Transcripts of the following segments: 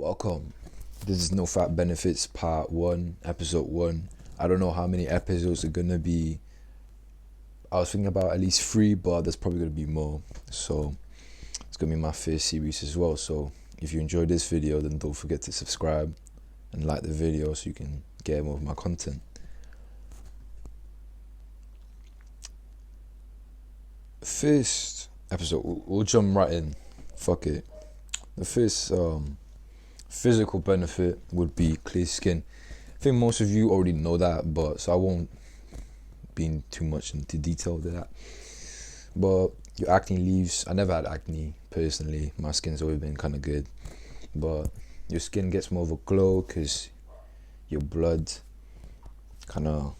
Welcome. This is NoFap Benefits Part 1, Episode 1. I don't know how many episodes are gonna be. I was thinking about at least 3, but there's probably gonna be more. So it's gonna be my first series as well. So if you enjoyed this video, then don't forget to subscribe and like the video so you can get more of my content. First episode, we'll jump right in. Fuck it. The first physical benefit would be clear skin. I think most of you already know that, but so I won't be too much into detail to that. But your acne leaves. I never had acne personally. My skin's always been kind of good, but your skin gets more of a glow because your blood kind of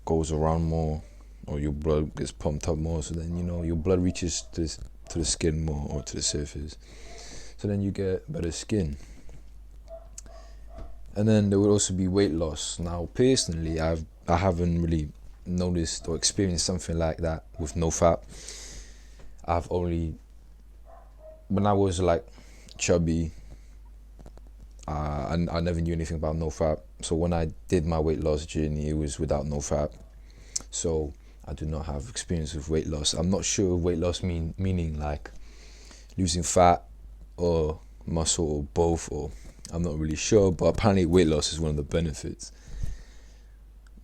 goes around more, or your blood gets pumped up more. So then your blood reaches to the skin more, or to the surface. So then you get better skin. And then there would also be weight loss. Now, personally, I haven't really noticed or experienced something like that with NoFap. I've only, when I was like chubby, I never knew anything about NoFap. So when I did my weight loss journey, it was without NoFap. So I do not have experience with weight loss. I'm not sure weight loss meaning like losing fat or muscle or both, or I'm not really sure, but apparently weight loss is one of the benefits.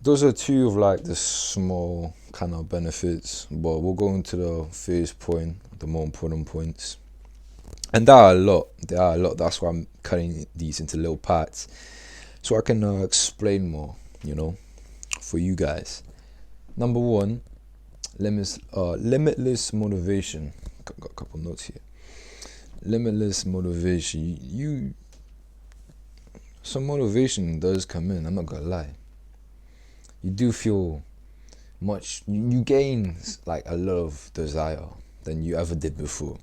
Those are two of like the small kind of benefits, but we'll go into the first point, the more important points. And there are a lot, that's why I'm cutting these into little parts, so I can explain more, for you guys. Number one, limitless motivation. Got a couple notes here. Limitless motivation. Some motivation does come in, I'm not gonna lie. You do feel much, you gain like a lot of desire than you ever did before.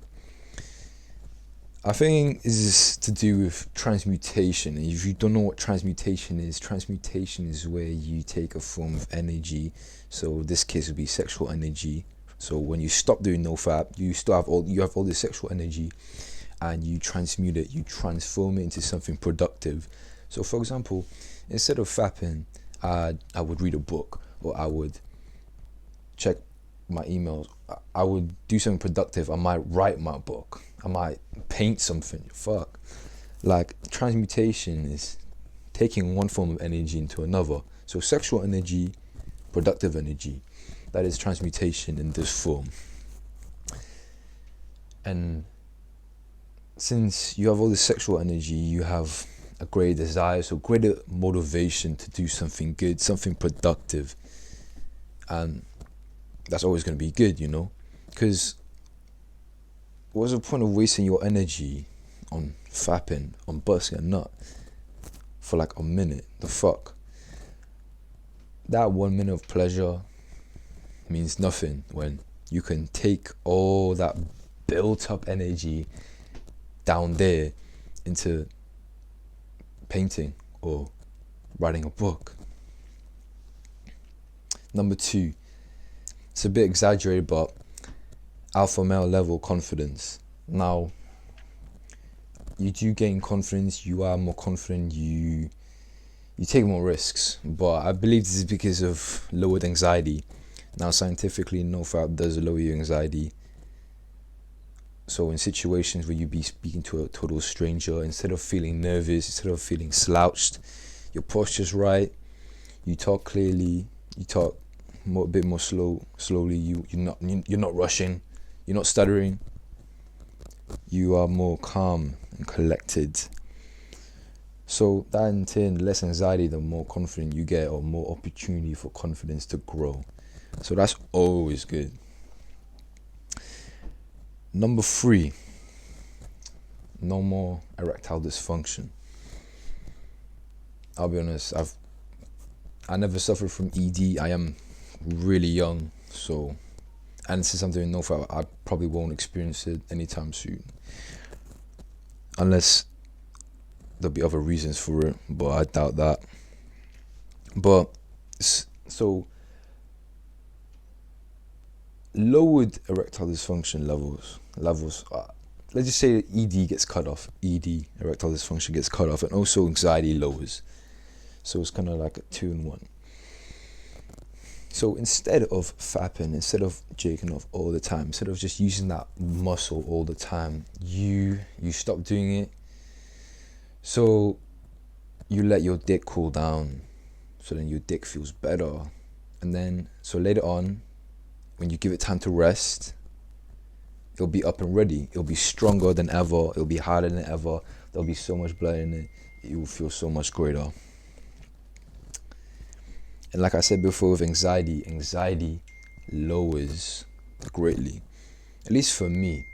I think this is to do with transmutation. And if you don't know what transmutation is where you take a form of energy. So this case would be sexual energy. So when you stop doing NoFap, you have all this sexual energy, and you transmute it, you transform it into something productive. So for example, instead of fapping, I would read a book, or I would check my emails. I would do something productive. I might write my book. I might paint something. Fuck. Like, transmutation is taking one form of energy into another. So sexual energy, productive energy. That is transmutation in this form. And since you have all this sexual energy, you have a greater desire, so greater motivation to do something good, something productive. And that's always going to be good, because what's the point of wasting your energy on fapping, on busting a nut for like a minute? The fuck? That 1 minute of pleasure means nothing when you can take all that built up energy down there into painting or writing a book. Number 2, it's a bit exaggerated, but alpha male level confidence. Now, you do gain confidence, you are more confident, you take more risks, but I believe this is because of lowered anxiety. Now, scientifically, NoFap does lower your anxiety. So in situations where you be speaking to a total stranger, instead of feeling nervous, instead of feeling slouched, your posture's right, you talk clearly, you talk a bit more slowly, you're not rushing, you're not stuttering, you are more calm and collected. So that in turn, less anxiety, the more confident you get, or more opportunity for confidence to grow. So that's always good. Number 3, no more erectile dysfunction. I'll be honest, I never suffered from ED. I am really young, so, and since I'm doing NoFap, I probably won't experience it anytime soon, unless there'll be other reasons for it, but I doubt that. But so lowered erectile dysfunction levels let's just say ED gets cut off. ED, erectile dysfunction, gets cut off, and also anxiety lowers. So it's kind of like a 2-in-1. So instead of fapping, instead of jerking off all the time, instead of just using that muscle all the time, you stop doing it. So you let your dick cool down. So then your dick feels better. And then, so later on, when you give it time to rest, it'll be up and ready. It'll be stronger than ever. It'll be harder than ever. There'll be so much blood in it. It will feel so much greater. And like I said before, with anxiety lowers greatly. At least for me.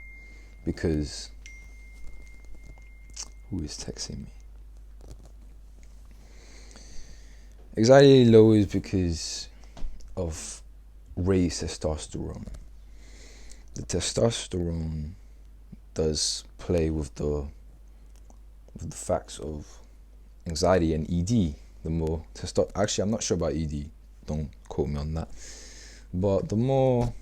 Because, who is texting me? Anxiety lowers because of raised testosterone. The testosterone does play with the facts of anxiety and ED. The more actually, I'm not sure about ED. Don't quote me on that. But the more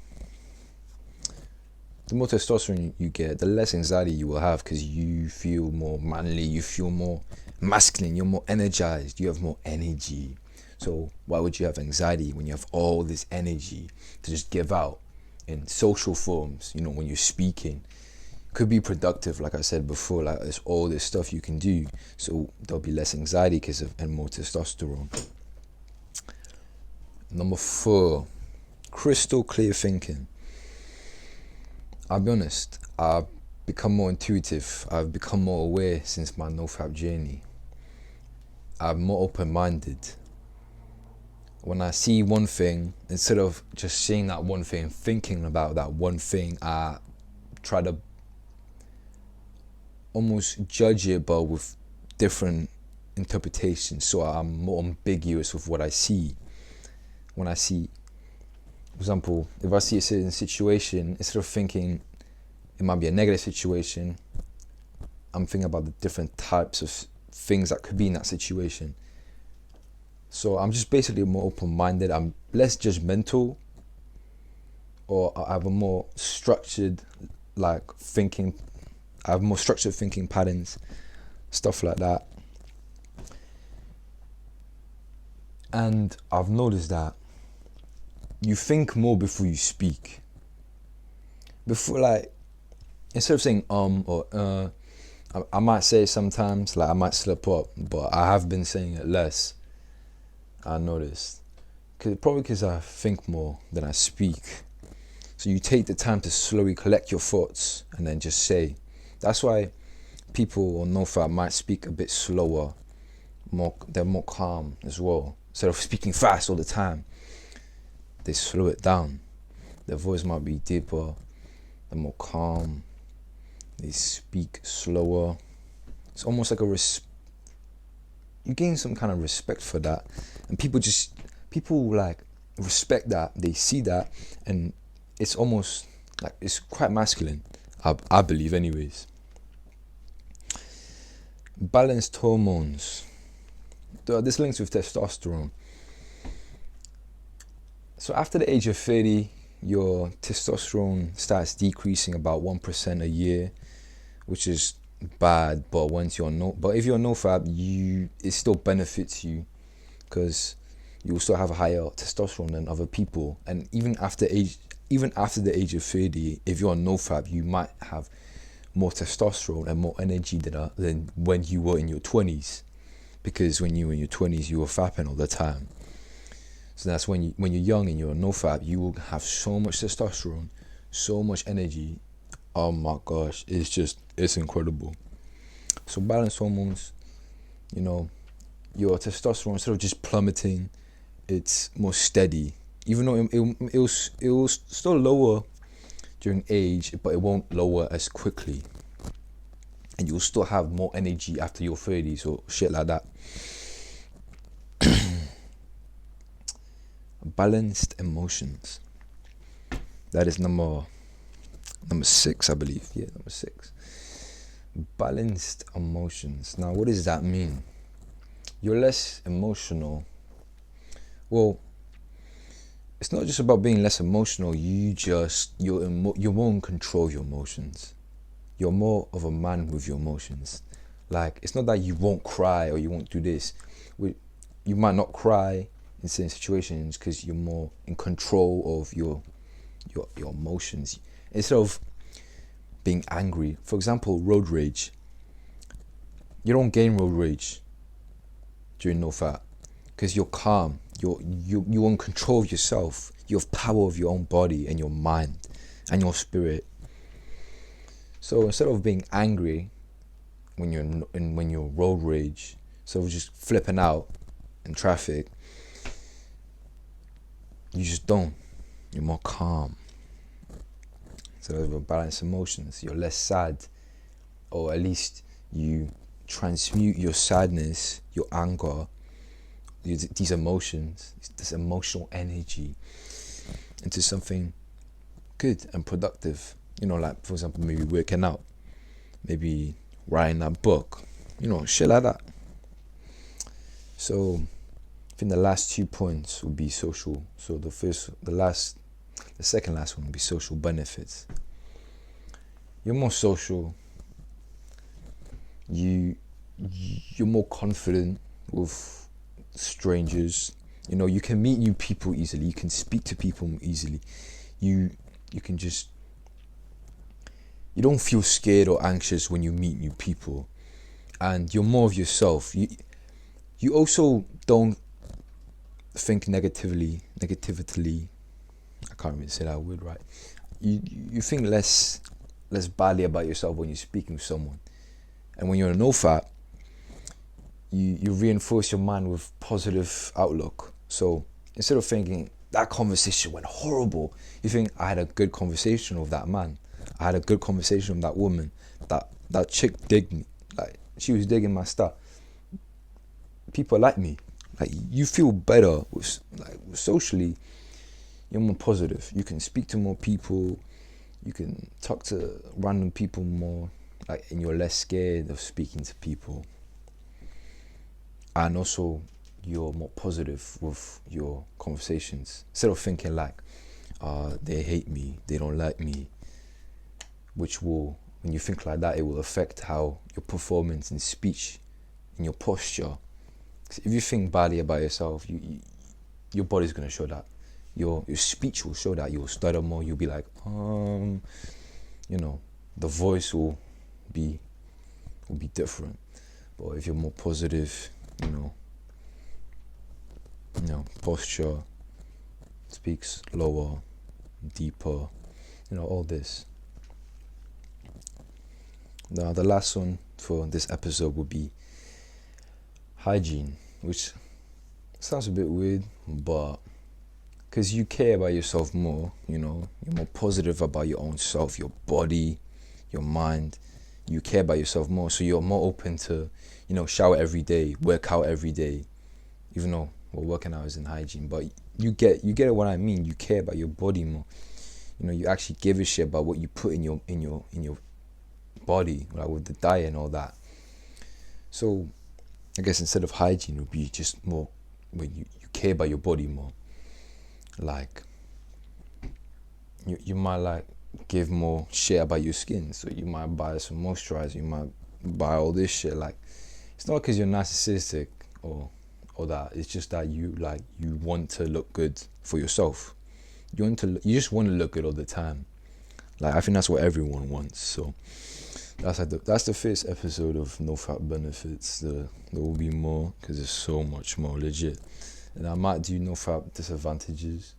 testosterone you get, the less anxiety you will have, because you feel more manly, you feel more masculine, you're more energized, you have more energy. So why would you have anxiety when you have all this energy to just give out in social forms? You know, when you're speaking, could be productive, like I said before. Like, there's all this stuff you can do, so there'll be less anxiety because of and more testosterone. Number 4, crystal clear thinking. I'll be honest, I've become more intuitive. I've become more aware since my NoFap journey. I'm more open-minded. When I see one thing, instead of just seeing that one thing, thinking about that one thing, I try to almost judge it, but with different interpretations. So I'm more ambiguous with what I see. When I see, for example, if I see a certain situation, instead of thinking it might be a negative situation, I'm thinking about the different types of things that could be in that situation. So I'm just basically more open-minded. I'm less judgmental, or I have a more structured, thinking. I have more structured thinking patterns, stuff like that. And I've noticed that you think more before you speak. Before, instead of saying or I might say it sometimes, I might slip up, but I have been saying it less. I noticed, probably because I think more than I speak. So you take the time to slowly collect your thoughts and then just say. That's why people on NoFap might speak a bit slower. They're more calm as well. Instead of speaking fast all the time, they slow it down. Their voice might be deeper. They're more calm. They speak slower. It's almost like you gain some kind of respect for that, and people respect that. They see that, and it's almost like it's quite masculine. I believe, anyways. Balanced hormones. This links with testosterone. So after the age of 30, your testosterone starts decreasing about 1% a year, which is bad. But if you're NoFap, it still benefits you, because you will still have a higher testosterone than other people. And even after the age of 30, if you're on NoFap, you might have more testosterone and more energy than when you were in your 20s, because when you were in your 20s, you were fapping all the time. So that's when you're young and you're on NoFap, you will have so much testosterone, so much energy. Oh my gosh, it's incredible. So balanced hormones, your testosterone, instead of just plummeting, it's more steady. Even though it will still lower during age, but it won't lower as quickly. And you'll still have more energy after your 30s or shit like that. Balanced emotions. That is number 6, I believe. Yeah, number 6. Balanced emotions. Now, what does that mean? You're less emotional. Well, it's not just about being less emotional. You won't control your emotions. you're more of a man with your emotions. Like, it's not that you won't cry or you won't do this. You might not cry in certain situations because you're more in control of your emotions. Instead of being angry, for example, road rage. You don't gain road rage during NoFap because you're calm. You're in control of yourself. You have power of your own body and your mind and your spirit. So instead of being angry when you're road rage, so just flipping out in traffic, you just don't. You're more calm. So you balance emotions. You're less sad, or at least you transmute your sadness, your anger, these emotions, this emotional energy into something good and productive. Like, for example, maybe working out, maybe writing that book, shit like that. So I think the last 2 points would be social. So the second last one would be social benefits. You're more social. You're more confident with strangers. You can meet new people easily. You can speak to people easily. You can just, you don't feel scared or anxious when you meet new people, and you're more of yourself. You also don't think negatively. I can't even say that word right. You think less badly about yourself when you're speaking with someone. And when you're in NoFap, you reinforce your mind with positive outlook. So instead of thinking that conversation went horrible, you think, I had a good conversation with that man. I had a good conversation with that woman. That chick digged me. Like, she was digging my stuff. People like me. Like, you feel better socially. You're more positive. You can speak to more people. You can talk to random people more. Like, and you're less scared of speaking to people. And also, you're more positive with your conversations. Instead of thinking like, they hate me, they don't like me, which will, when you think like that, it will affect how your performance in speech, in your posture. If you think badly about yourself, your body's gonna show that. Your speech will show that. You'll stutter more. You'll be like, the voice will be different. But if you're more positive, posture, speaks lower, deeper, all this. Now, the last one for this episode will be hygiene, which sounds a bit weird, but because you care about yourself more, you're more positive about your own self, your body, your mind. You care about yourself more, so you're more open to, shower every day, work out every day, even though we're working out is in hygiene. But you get what I mean. You care about your body more. You actually give a shit about what you put in your body, like with the diet and all that. So I guess instead of hygiene, it would be just more when you care about your body more. Like, you might give more shit about your skin, so you might buy some moisturizer, you might buy all this shit. Like, it's not because you're narcissistic or that. It's just that you want to look good for yourself. You just want to look good all the time. Like, I think that's what everyone wants. So that's the first episode of NoFap benefits. There will be more because it's so much more legit, and I might do NoFap disadvantages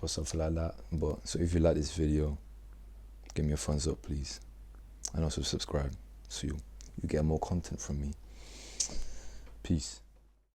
or something like that. But so if you like this video, give me a thumbs up, please, and also subscribe so you get more content from me. Peace.